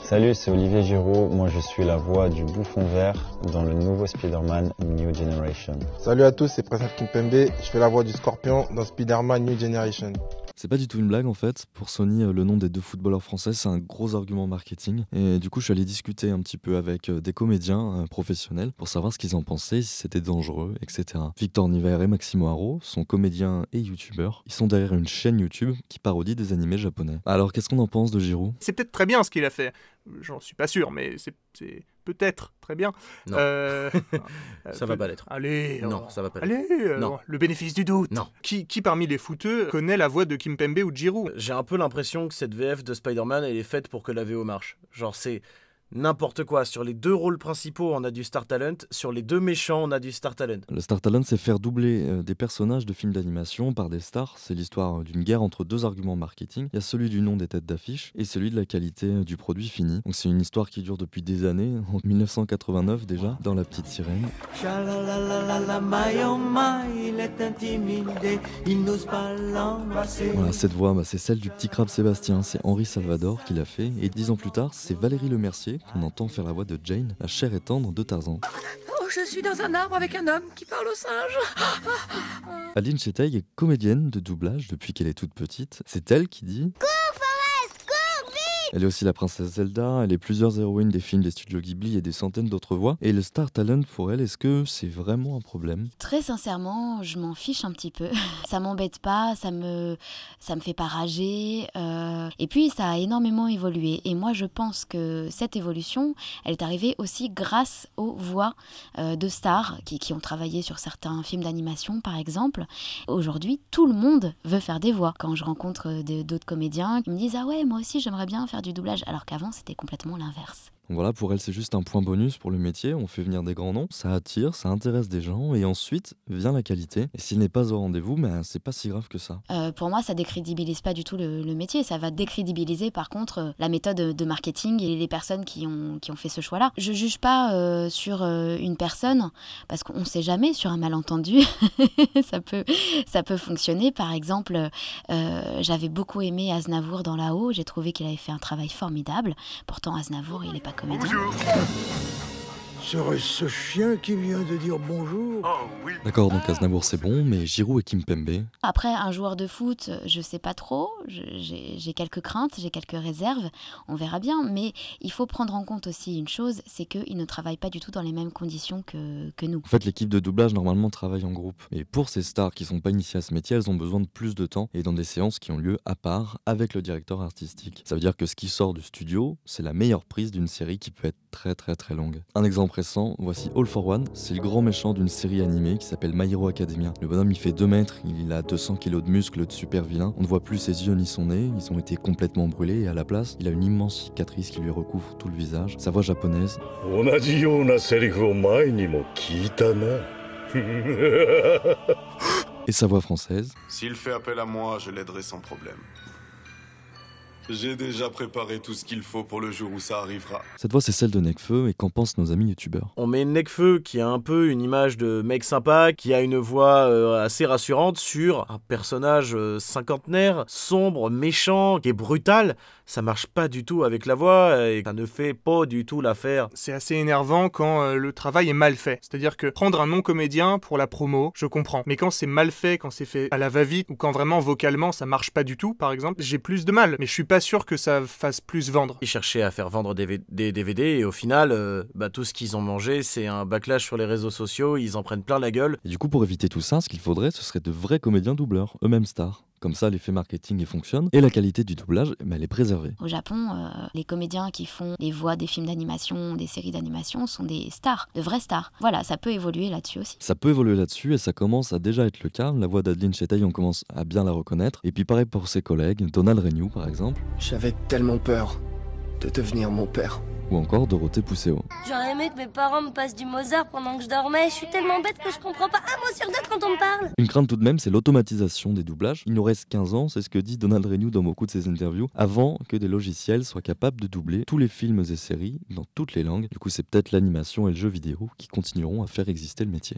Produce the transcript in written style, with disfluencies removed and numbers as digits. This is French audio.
Salut, c'est Olivier Giroud. Moi, je suis la voix du Bouffon Vert dans le nouveau Spider-Man New Generation. Salut à tous, c'est Prince Kimpembe. Je fais la voix du Scorpion dans Spider-Man New Generation. C'est pas du tout une blague en fait. Pour Sony, le nom des deux footballeurs français, c'est un gros argument marketing. Et du coup, je suis allé discuter un petit peu avec des comédiens professionnels pour savoir ce qu'ils en pensaient, si c'était dangereux, etc. Victor Niver et Maximo Haro sont comédiens et youtubeurs. Ils sont derrière une chaîne YouTube qui parodie des animés japonais. Alors, qu'est-ce qu'on en pense de Giroud ? C'est peut-être très bien ce qu'il a fait. J'en suis pas sûr, mais c'est peut-être très bien. Non. Ça va pas l'être. Allez. Non, ça va pas l'être. l'être. Allez, Non. Le bénéfice du doute. Non. Qui parmi les footeux connaît la voix de Kimpembe ou de Giroud ? J'ai un peu l'impression que cette VF de Spider-Man, elle est faite pour que la VO marche. Genre, c'est n'importe quoi. Sur les deux rôles principaux, on a du star talent. Sur les deux méchants, on a du star talent. Le star talent, c'est faire doubler des personnages de films d'animation par des stars. C'est l'histoire d'une guerre entre deux arguments marketing. Il y a celui du nom des têtes d'affiche et celui de la qualité du produit fini. Donc c'est une histoire qui dure depuis des années, en 1989 déjà, dans La Petite Sirène. Voilà, cette voix, c'est celle du petit crabe Sébastien. C'est Henri Salvador qui l'a fait. Et 10 ans plus tard, c'est Valérie Lemercier qu'on entend faire la voix de Jane, la chère et tendre de Tarzan. Oh, je suis dans un arbre avec un homme qui parle au singe. Adeline Chetaille est comédienne de doublage depuis qu'elle est toute petite. C'est elle qui dit « Cours, Forrest, cours, vite !» Elle est aussi la princesse Zelda, elle est plusieurs héroïnes des films des studios Ghibli et des centaines d'autres voix. Et le star talent pour elle, est-ce que c'est vraiment un problème ? Très sincèrement, je m'en fiche un petit peu. Ça m'embête pas, ça me fait pas rager. Et puis ça a énormément évolué. Et moi je pense que cette évolution, elle est arrivée aussi grâce aux voix de stars qui ont travaillé sur certains films d'animation par exemple. Aujourd'hui, tout le monde veut faire des voix. Quand je rencontre d'autres comédiens, ils me disent « Ah ouais, moi aussi j'aimerais bien faire du doublage », alors qu'avant c'était complètement l'inverse. Donc voilà, pour elle, c'est juste un point bonus pour le métier. On fait venir des grands noms, ça attire, ça intéresse des gens, et ensuite vient la qualité. Et s'il n'est pas au rendez-vous, c'est pas si grave que ça. Pour moi, ça décrédibilise pas du tout le métier. Ça va décrédibiliser, par contre, la méthode de marketing et les personnes qui ont fait ce choix-là. Je juge pas sur une personne, parce qu'on sait jamais, sur un malentendu, ça peut fonctionner. Par exemple, j'avais beaucoup aimé Aznavour dans Là-haut. J'ai trouvé qu'il avait fait un travail formidable. Pourtant, Aznavour, il est pas comédien. Serait-ce ce chien qui vient de dire bonjour ? Oh oui. D'accord, donc Aznavour c'est bon, mais Giroud et Kimpembe. Après, un joueur de foot, je sais pas trop, j'ai quelques craintes, j'ai quelques réserves, on verra bien, mais il faut prendre en compte aussi une chose, c'est qu'ils ne travaillent pas du tout dans les mêmes conditions que nous. En fait, l'équipe de doublage normalement travaille en groupe. Et pour ces stars qui sont pas initiées à ce métier, elles ont besoin de plus de temps et dans des séances qui ont lieu à part avec le directeur artistique. Ça veut dire que ce qui sort du studio, c'est la meilleure prise d'une série qui peut être très très très longue. Un exemple récent, voici All for One, c'est le grand méchant d'une série animée qui s'appelle My Hero Academia. Le bonhomme il fait 2 mètres, il a 200 kilos de muscles de super vilain, on ne voit plus ses yeux ni son nez, ils ont été complètement brûlés et à la place, il a une immense cicatrice qui lui recouvre tout le visage. Sa voix japonaise. Et sa voix française. S'il fait appel à moi, je l'aiderai sans problème. J'ai déjà préparé tout ce qu'il faut pour le jour où ça arrivera. Cette voix c'est celle de Nekfeu, et qu'en pensent nos amis youtubeurs ? On met Nekfeu qui a un peu une image de mec sympa, qui a une voix assez rassurante sur un personnage cinquantenaire, sombre, méchant, qui est brutal. Ça marche pas du tout avec la voix et ça ne fait pas du tout l'affaire. C'est assez énervant quand le travail est mal fait. C'est-à-dire que prendre un non-comédien pour la promo, je comprends. Mais quand c'est mal fait, quand c'est fait à la va-vite, ou quand vraiment vocalement ça marche pas du tout, par exemple, j'ai plus de mal. Mais je suis pas sûr que ça fasse plus vendre. Ils cherchaient à faire vendre des DVD et au final, tout ce qu'ils ont mangé, c'est un backlash sur les réseaux sociaux, ils en prennent plein la gueule. Et du coup, pour éviter tout ça, ce qu'il faudrait, ce serait de vrais comédiens doubleurs, eux-mêmes stars. Comme ça, l'effet marketing il fonctionne et la qualité du doublage, elle est préservée. Au Japon, les comédiens qui font les voix des films d'animation, des séries d'animation sont des stars, de vraies stars. Voilà, ça peut évoluer là-dessus aussi. Ça peut évoluer là-dessus et ça commence à déjà être le cas. La voix d'Adeline Chetaille, on commence à bien la reconnaître. Et puis pareil pour ses collègues, Donald Renew par exemple. J'avais tellement peur de devenir mon père. Ou encore Dorothée Pousseau. J'aurais aimé que mes parents me passent du Mozart pendant que je dormais. Je suis tellement bête que je comprends pas un mot sur deux quand on me parle. Une crainte tout de même, c'est l'automatisation des doublages. Il nous reste 15 ans, c'est ce que dit Donald Renew dans beaucoup de ses interviews, avant que des logiciels soient capables de doubler tous les films et séries dans toutes les langues. Du coup, c'est peut-être l'animation et le jeu vidéo qui continueront à faire exister le métier.